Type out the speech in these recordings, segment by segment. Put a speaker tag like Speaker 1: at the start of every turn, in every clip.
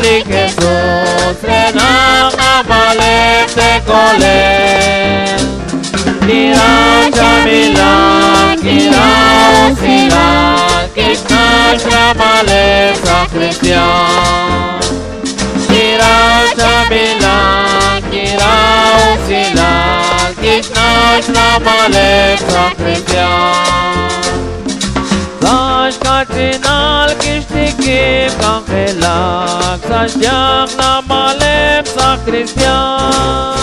Speaker 1: Holy Jesús, renang amalem te kolen. Kira jamilan, kira usilan, kisna jamalem sakristian. Kira jamilan, kira usilan, kisna jamalem sakristian. Sash kacinal kishtikim kangelak, sash yang namalem sakristian.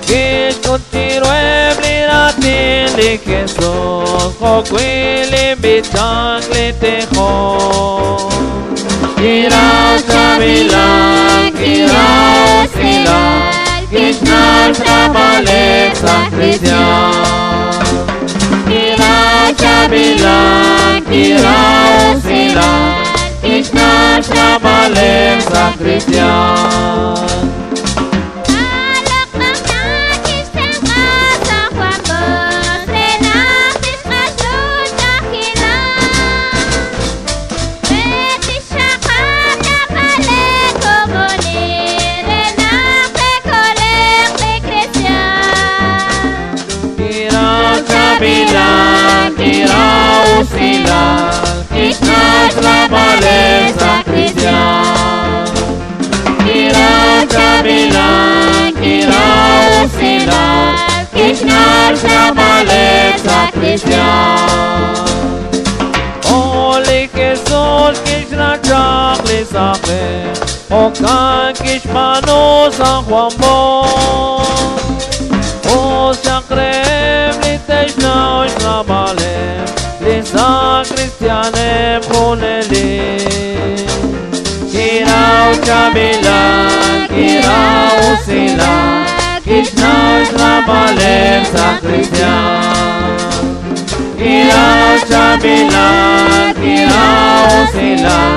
Speaker 1: Kish kuntiruem liratin li Jesus, chokwilim bitang litechon. Kira jamilan, kira usilan, kishna namalem sakristian. Kira jamilan, kira usilan, Krishna jamalem sakristian.
Speaker 2: Alok ng nakis ng asang kwambos, renakis kasun dakilang. Pwede siya katakalik kumuni, renake kolek ni Christian.
Speaker 1: Kira jamilan, kira usilan, Krishna jamalem sakristian. Kira jamilan, kira usilan, Krishna jamalem sakristian. Holy Jesús, Krishna chakli sakhe, okan kishmano San Juan Bon. O shakrem liteshna jamalem, lisa Christianem cholelim. Kira jamilan, kira usilan, Krishna jamalem sakristian. Kira jamilan, kira usilan,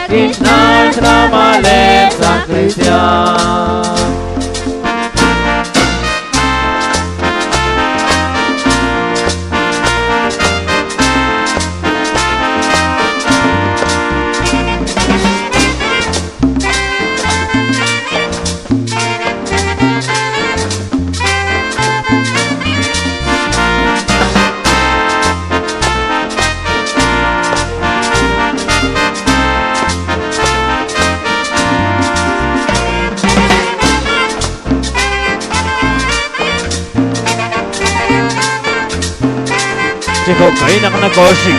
Speaker 1: Krishna jamalem sakristian.
Speaker 3: Sige, kayo na ka nag-gossip.